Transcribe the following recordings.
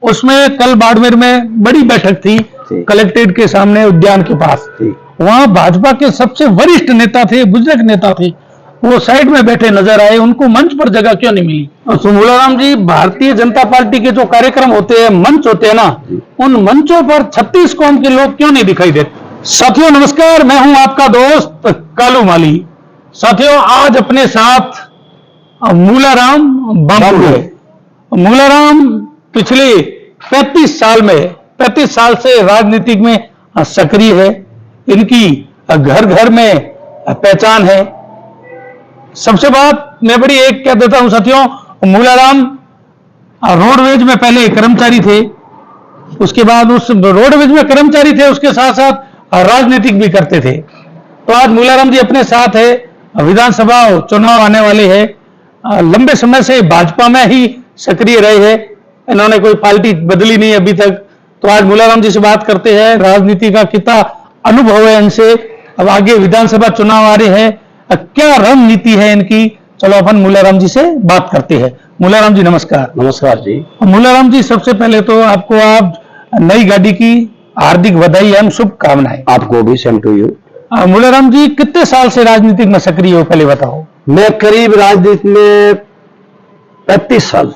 उसमें कल बाड़मेर में बड़ी बैठक थी कलेक्ट्रेट के सामने उद्यान के पास। वहां भाजपा के सबसे वरिष्ठ नेता थे, बुजुर्ग नेता थे, वो साइड में बैठे नजर आए, उनको मंच पर जगह क्यों नहीं मिली? तो मूलाराम जी, भारतीय जनता पार्टी के जो कार्यक्रम होते हैं, मंच होते हैं ना, उन मंचों पर 36 कौम के लोग क्यों नहीं दिखाई देते? साथियों नमस्कार, मैं हूं आपका दोस्त कालू माली। साथियों, आज अपने साथ मूलाराम बापू है। मूलाराम पिछले 35 साल से राजनीति में सक्रिय है। इनकी घर घर में पहचान है। सबसे बात मैं बड़ी एक कह देता हूं साथियों, मूलाराम रोडवेज में पहले कर्मचारी थे, उसके बाद उस रोडवेज में कर्मचारी थे, उसके साथ साथ राजनीतिक भी करते थे। तो आज मूलाराम जी अपने साथ है। विधानसभा चुनाव आने वाले हैं। लंबे समय से भाजपा में ही सक्रिय रहे हैं, इन्होंने कोई पार्टी बदली नहीं अभी तक। तो आज मूलाराम जी से बात करते हैं, राजनीति का कितना अनुभव है इनसे। अब आगे विधानसभा चुनाव आ रहे हैं, क्या रणनीति है इनकी, चलो अपन मूलाराम जी से बात करते हैं। मूलाराम जी नमस्कार। नमस्कार जी। मूलाराम जी, सबसे पहले तो आपको आप नई गाड़ी की हार्दिक बधाई एवं शुभकामनाएं। आपको भी, सेम टू यू। मूलाराम जी, कितने साल से राजनीतिक में सक्रिय हो, पहले बताओ। मैं करीब राजनीति में 35 साल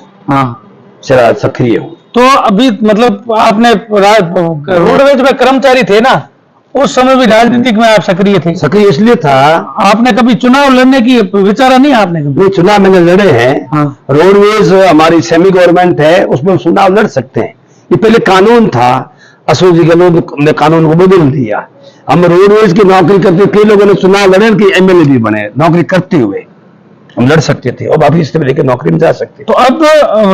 से सक्रिय हूँ। तो अभी मतलब आपने रोडवेज में कर्मचारी थे ना, उस समय भी राजनीतिक में आप सक्रिय थे? सक्रिय इसलिए था, आपने कभी चुनाव लड़ने की विचारा नहीं? आपने कभी चुनाव मैंने लड़े हैं। रोडवेज हमारी सेमी गवर्नमेंट है, उसमें चुनाव लड़ सकते हैं। ये पहले कानून था, अशोक जी गहलोत ने कानून को बदल दिया। हम रोडवेज की नौकरी करते, कई लोगों ने चुनाव लड़े कि एमएलए भी बने, नौकरी करते हुए हम लड़ सकते थे और अभी इस लेकर नौकरी में जा सकते। तो अब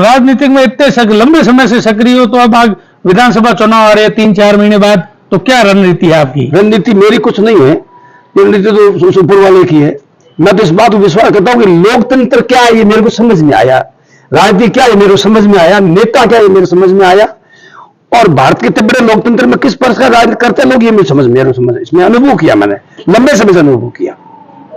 राजनीतिक में इतने लंबे समय से सक्रिय हो, तो अब आग विधानसभा चुनाव आ रहे हैं 3-4 महीने बाद, तो क्या रणनीति है आपकी? रणनीति मेरी कुछ नहीं है, रणनीति तो ऊपर वाले की है। मैं तो इस बात को विश्वास करता हूं कि लोकतंत्र क्या है ये मेरे को समझ में आया, राजनीति क्या है मेरे को समझ में आया, नेता क्या है मेरे समझ में आया, और भारत के इतने बड़े लोकतंत्र में किस प्रकार राजनीति करते लोग ये मेरे समझ इसमें अनुभव किया, मैंने लंबे समय से अनुभव किया।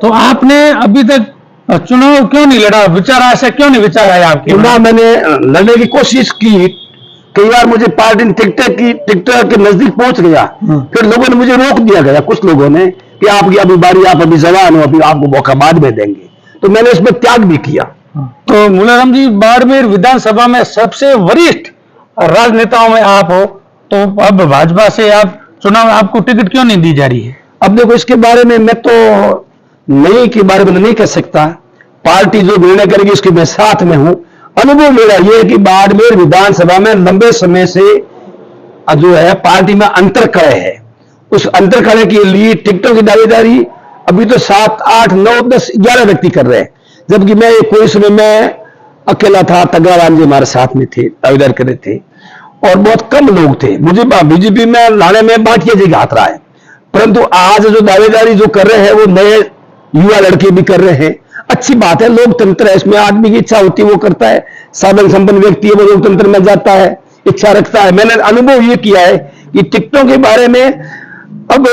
तो आपने अभी तक चुनाव क्यों नहीं लड़ा? विचार ऐसा क्यों नहीं विचार आया आपके? चुनाव मैंने लड़ने की कोशिश की, कई बार मुझे पार्टी टिकट के नजदीक पहुंच गया, फिर लोगों ने मुझे रोक दिया गया, कुछ लोगों ने, कि आपकी अभी बारी, आप अभी जवान हो, अभी आपको मौका बाद में देंगे। तो मैंने इसमें त्याग भी किया। तो मूलाराम जी, बाड़मेर विधानसभा में सबसे वरिष्ठ राजनेताओं में आप हो, तो अब भाजपा से आप चुनाव, आपको टिकट क्यों नहीं दी जा रही है? अब देखो, इसके बारे में मैं तो नई के बारे में नहीं कह सकता, पार्टी जो निर्णय करेगी उसके मैं साथ में हूं। अनुभव मेरा यह है कि बाड़मेर विधानसभा में लंबे समय से जो है पार्टी में अंतर कड़े है। उस अंतर कड़े के लिए टिकटों की दावेदारी अभी तो 7, 8, 9, 10, 11 व्यक्ति कर रहे हैं, जबकि मैं कोई समय में अकेला था, तगाराम जी हमारे साथ में थे, दावेदार कर रहे थे, और बहुत कम लोग थे। मुझे बीजेपी में लाने में भाटिया जी का हाथ रहा है, परंतु आज जो दावेदारी जो कर रहे हैं वो नए युवा लड़के भी कर रहे हैं। अच्छी बात है, लोकतंत्र है, इसमें आदमी की इच्छा होती है वो करता है, साधन संपन्न व्यक्ति है वो लोकतंत्र में जाता है, इच्छा रखता है। मैंने अनुभव ये किया है कि टिकटों के बारे में अब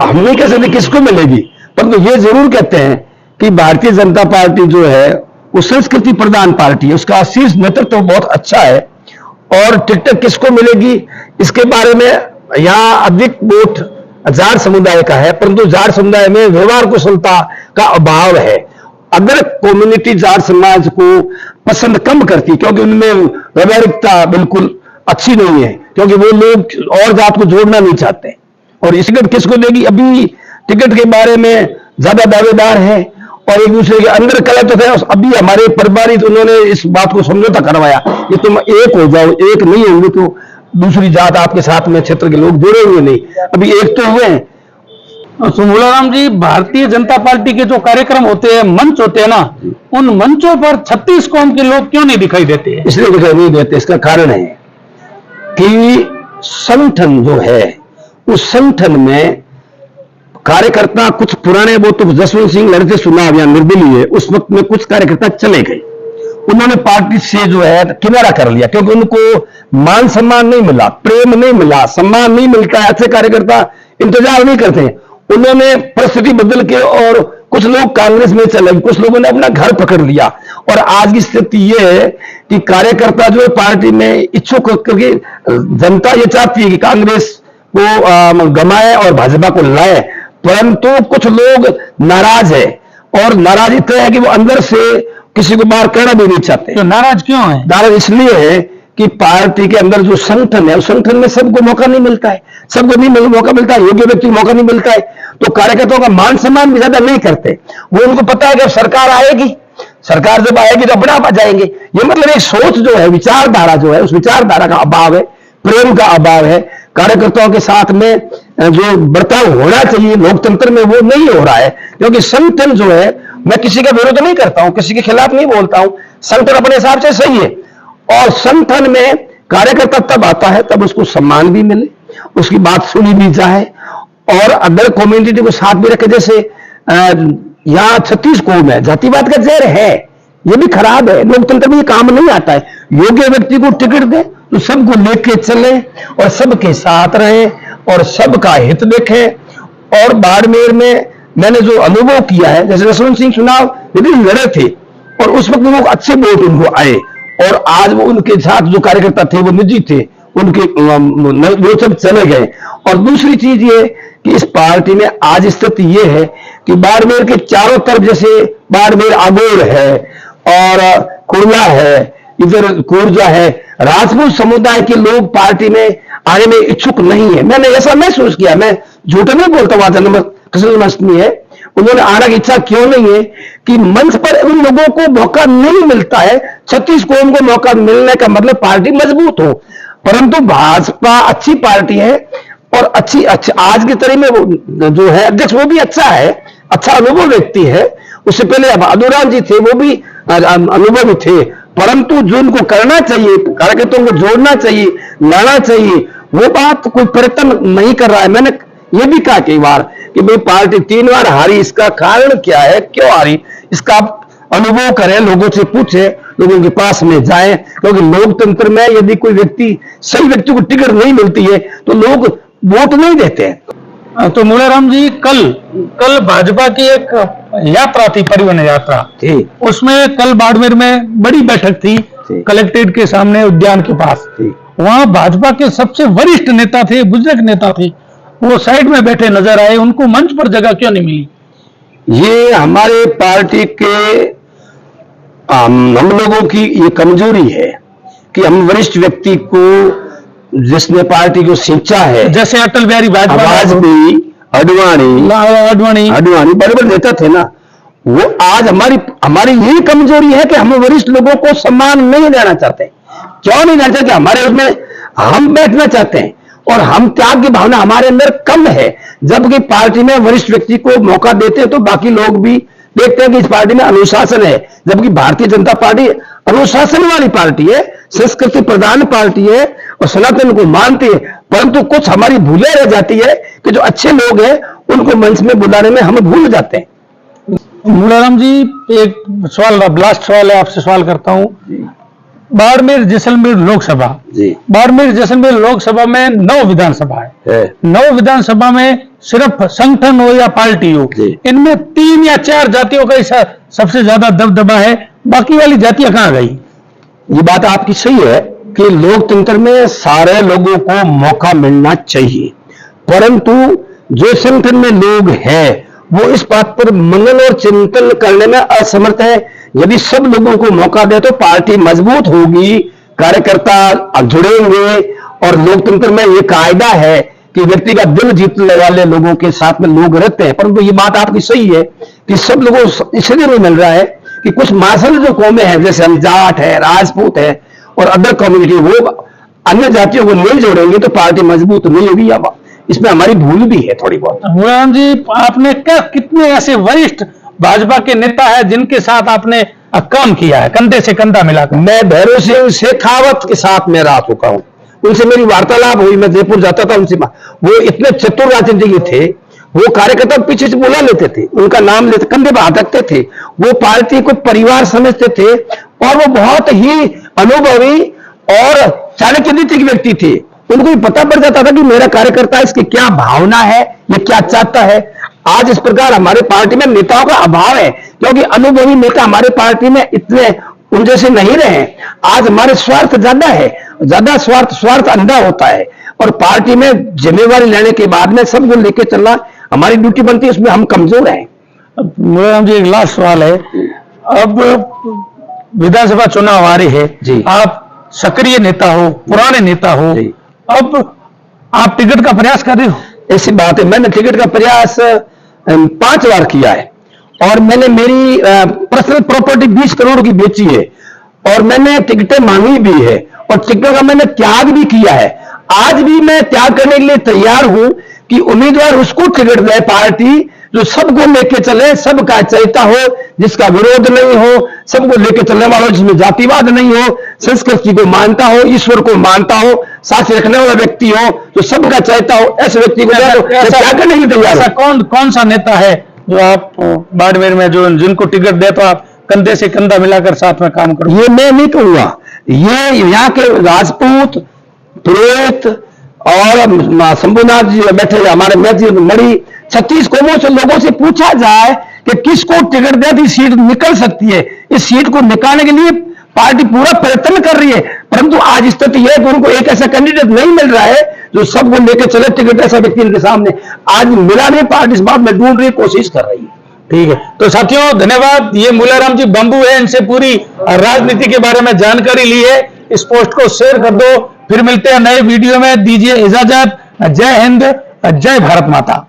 हम नहीं कह सकते किसको मिलेगी, परंतु ये जरूर कहते हैं कि भारतीय जनता पार्टी जो है वो संस्कृति प्रधान पार्टी है, उसका शीर्ष नेतृत्व तो बहुत अच्छा है। और टिकट किसको मिलेगी इसके बारे में, यहाँ अधिक वोट जाट समुदाय का है, परंतु जाट समुदाय में व्यवहार कुशलता का अभाव है। अगर कम्युनिटी जाट समाज को पसंद कम करती, क्योंकि उनमें व्यवहारिकता बिल्कुल अच्छी नहीं है, क्योंकि वो लोग और जात को जोड़ना नहीं चाहते। और इस टिकट किसको देगी, अभी टिकट के बारे में ज्यादा दावेदार है और एक दूसरे के अंदर कलह तो है। अभी हमारे प्रभारी उन्होंने इस बात को समझौता करवाया कि तुम एक हो जाओ, एक नहीं होंगे तो दूसरी जात आपके साथ में क्षेत्र के लोग जुड़े हुए नहीं, अभी एक तो हुए हैं। तो मूलाराम जी, भारतीय जनता पार्टी के जो कार्यक्रम होते हैं, मंच होते हैं ना, उन मंचों पर 36 कौम के लोग क्यों नहीं दिखाई देते हैं? इसलिए दिखाई नहीं देते, इसका कारण है कि संगठन जो है उस संगठन में कार्यकर्ता कुछ पुराने, वो तो जसवंत सिंह लड़ते चुनाव अभियान निर्दलीय है, उस वक्त में कुछ कार्यकर्ता चले गए, उन्होंने पार्टी से जो है किनारा कर लिया, क्योंकि उनको मान सम्मान नहीं मिला, प्रेम नहीं मिला, सम्मान नहीं मिलता है, अच्छे कार्यकर्ता इंतजार नहीं करते हैं। उन्होंने परिस्थिति बदल के और कुछ लोग कांग्रेस में चले गए, कुछ लोगों ने अपना घर पकड़ लिया और आज की स्थिति ये है कि कार्यकर्ता जो है पार्टी में इच्छुक, क्योंकि जनता ये चाहती है कि कांग्रेस को गमाए और भाजपा को लाए, परंतु कुछ लोग नाराज है, और नाराज इतना है कि वो अंदर से किसी को बाहर करना भी नहीं चाहते। तो नाराज क्यों है? नाराज इसलिए है कि पार्टी के अंदर जो संगठन है, उस संगठन में सबको मौका नहीं मिलता है, सबको नहीं मौका मिलता है, योग्य व्यक्ति को मौका नहीं मिलता है, तो कार्यकर्ताओं का मान सम्मान भी ज्यादा नहीं करते। वो उनको पता है कि सरकार आएगी, सरकार जब आएगी तो अपने आप आ जाएंगे। ये मतलब एक सोच जो है, विचारधारा जो है, उस विचारधारा का अभाव है, प्रेम का अभाव है। कार्यकर्ताओं के साथ में जो बर्ताव होना चाहिए लोकतंत्र में, वो नहीं हो रहा है। क्योंकि संगठन जो है, मैं किसी का विरोध नहीं करता हूं, किसी के खिलाफ नहीं बोलता हूं, संगठन अपने हिसाब से सही है, और संगठन में कार्यकर्ता तब आता है तब उसको सम्मान भी मिले, उसकी बात सुनी भी जाए, और अदर कम्युनिटी को साथ भी रखे। जैसे यहाँ 36 कौम है, जातिवाद का जहर है, ये भी खराब है, लोकतंत्र में ये काम नहीं आता है। योग्य व्यक्ति को टिकट दे तो सबको लेके चले और सबके साथ रहे और सबका हित देखे। और बाड़मेर में मैंने जो अनुभव किया है, जैसे जसवंत सिंह चुनाव विभिन्न लड़े थे और उस वक्त लोग अच्छे वोट उनको आए, और आज वो उनके साथ जो कार्यकर्ता थे वो निजी थे, उनके वो सब चले गए। और दूसरी चीज ये कि इस पार्टी में आज स्थिति ये है कि बाड़मेर के चारों तरफ, जैसे बाड़मेर आगोड़ है और कुर्ला है, इधर कुर्जा है, राजपूत समुदाय के लोग पार्टी में आने में इच्छुक नहीं है। मैंने ऐसा महसूस किया, मैं झूठ नहीं बोलता, वहां कृष्ण जन्माष्टमी है, उन्होंने आने की इच्छा क्यों नहीं है कि मंच पर उन लोगों को मौका नहीं मिलता है। 36 कौम को मौका मिलने का मतलब पार्टी मजबूत हो, परंतु भाजपा अच्छी पार्टी है और अच्छी आज की तरह में वो जो है अध्यक्ष वो भी अच्छा है, अच्छा अनुभव व्यक्ति है। उससे पहले अब अधूराम जी थे, वो भी अनुभवी थे, परंतु जो उनको करना चाहिए, कार्यकर्ताओं को जोड़ना चाहिए, लाना चाहिए, वो बात कोई प्रयत्न नहीं कर रहा है। मैंने ये भी कहा कई बार कि भाई पार्टी 3 बार हारी, इसका कारण क्या है, क्यों हारी, इसका अनुभव करें, लोगों से पूछे, लोगों के पास में जाएं। क्योंकि लोकतंत्र में यदि कोई व्यक्ति, सही व्यक्ति को टिकट नहीं मिलती है तो लोग वोट नहीं देते हैं। तो मूलाराम जी, कल भाजपा की एक यात्रा थी, परिवहन यात्रा थी, उसमें कल बाड़मेर में बड़ी बैठक थी कलेक्ट्रेट के सामने उद्यान के पास। वहां भाजपा के सबसे वरिष्ठ नेता थे, बुजुर्ग नेता थे, वो साइड में बैठे नजर आए, उनको मंच पर जगह क्यों नहीं मिली? ये हमारे पार्टी के हम लोगों की ये कमजोरी है कि हम वरिष्ठ व्यक्ति को, जिसने पार्टी को सींचा है, जैसे अटल बिहारी वाजपेयी, अडवाणी बड़े नेता थे ना, वो आज हमारी यही कमजोरी है कि हम वरिष्ठ लोगों को सम्मान नहीं देना चाहते। क्यों नहीं देना चाहते? हमारे उसमें हम बैठना चाहते हैं और हम त्याग की भावना हमारे अंदर कम है। जबकि पार्टी में वरिष्ठ व्यक्ति को मौका देते हैं तो बाकी लोग भी देखते हैं कि इस पार्टी में अनुशासन है। जबकि भारतीय जनता पार्टी अनुशासन वाली पार्टी है, संस्कृति प्रधान पार्टी है और सनातन को मानती है, परंतु कुछ हमारी भूलें रह जाती है कि जो अच्छे लोग हैं उनको मंच में बुलाने में हम भूल जाते हैं। मूलाराम जी, एक सवाल, लास्ट सवाल है, आपसे सवाल करता हूं। बाड़मेर जैसलमेर लोकसभा, बाड़मेर जैसलमेर लोकसभा में 9 विधानसभा है। 9 विधानसभा में सिर्फ संगठन हो या पार्टी हो, इनमें 3 या 4 जातियों का सबसे ज्यादा दबदबा है, बाकी वाली जातियां कहां गई? ये बात आपकी सही है कि लोकतंत्र में सारे लोगों को मौका मिलना चाहिए, परंतु जो संगठन में लोग हैं वो इस बात पर मनन और चिंतन करने में असमर्थ है। यदि सब लोगों को मौका दे तो पार्टी मजबूत होगी, कार्यकर्ता जुड़ेंगे, और लोकतंत्र में ये कायदा है कि व्यक्ति का दिल जीतने वाले लोगों के साथ में लोग रहते हैं। परंतु ये बात आपकी सही है कि सब लोगों को इसलिए नहीं मिल रहा है कि कुछ मार्शल जो कौमें हैं, जैसे हम जाट है, राजपूत है और अदर कम्युनिटी, वो अन्य जातियों को नहीं जोड़ेंगे तो पार्टी मजबूत नहीं होगी। इसमें हमारी भूल भी है थोड़ी बहुत। मूलाराम जी, आपने कितने ऐसे वरिष्ठ भाजपा के नेता है जिनके साथ आपने काम किया है, कंधे से कंधा मिलाकर? मैं भैरव सिंह शेखावत के साथ में रह चुका हूं, उनसे मेरी वार्तालाप हुई, मैं जयपुर जाता था उनसे। वो इतने चतुर राजनीतिज्ञ थे, वो कार्यकर्ता पीछे से बुला लेते थे, उनका नाम लेते, कंधे पर हाथ रखते थे, वो पार्टी को परिवार समझते थे और वो बहुत ही अनुभवी और चाणक्य नीति के व्यक्ति थे। उनको भी पता पड़ जाता था कि मेरा कार्यकर्ता इसकी क्या भावना है, ये क्या चाहता है। आज इस प्रकार हमारे पार्टी में नेताओं का अभाव है, क्योंकि अनुभवी नेता हमारे पार्टी में इतने उन जैसे नहीं रहे। आज हमारे स्वार्थ ज्यादा है, ज्यादा स्वार्थ अंधा होता है, और पार्टी में जिम्मेवारी लेने के बाद में सबको लेके चलना हमारी ड्यूटी बनती है, उसमें हम कमजोर हैं। मुलायम जी, एक लास्ट सवाल है। अब विधानसभा चुनाव आ रहे हैं जी। आप सक्रिय नेता हो, पुराने नेता हो, जी। अब आप टिकट का प्रयास कर रहे हो? ऐसी बात है, मैंने टिकट का प्रयास 5 बार किया है, और मैंने मेरी पर्सनल प्रॉपर्टी 20 करोड़ की बेची है, और मैंने टिकटें मांगी भी है, और टिकटों का मैंने त्याग भी किया है। आज भी मैं त्याग करने के लिए तैयार हूं कि उम्मीदवार उसको टिकट दे पार्टी जो सबको लेके चले, सबका चैता हो, जिसका विरोध नहीं हो, सबको लेके चलने वाला हो, जिसमें जातिवाद नहीं हो, संस्कृति को मानता हो, ईश्वर को मानता हो, साथ रखने वाला व्यक्ति हो, जो सबका चैता हो, ऐसे व्यक्ति को त्याग करने के लिए तैयार। ऐसा कौन सा नेता है जो आप बाड़मेर में जो जिनको टिकट दे तो आप कंधे से कंधा मिलाकर साथ में काम करो? ये मैं नहीं कहूंगा, ये यहाँ के राजपूत, पुरोहित और शंभुनाथ जी बैठे हमारे मैथिल मणि 36 कौमों से लोगों से पूछा जाए कि किसको टिकट दे तो सीट निकल सकती है। इस सीट को निकालने के लिए पार्टी पूरा प्रयत्न कर रही है, परंतु आज स्थिति यह है कि उनको एक ऐसा कैंडिडेट नहीं मिल रहा है जो सबको लेकर चले टिकट, ऐसा व्यक्ति इनके सामने आज मिला नहीं। पार्टी इस बात में ढूंढ रही, कोशिश कर रही है। ठीक है, तो साथियों धन्यवाद। ये मुलाराम जी बंबू है, इनसे पूरी राजनीति के बारे में जानकारी ली है। इस पोस्ट को शेयर कर दो, फिर मिलते हैं नए वीडियो में। दीजिए इजाजत। जय हिंद, जय भारत माता।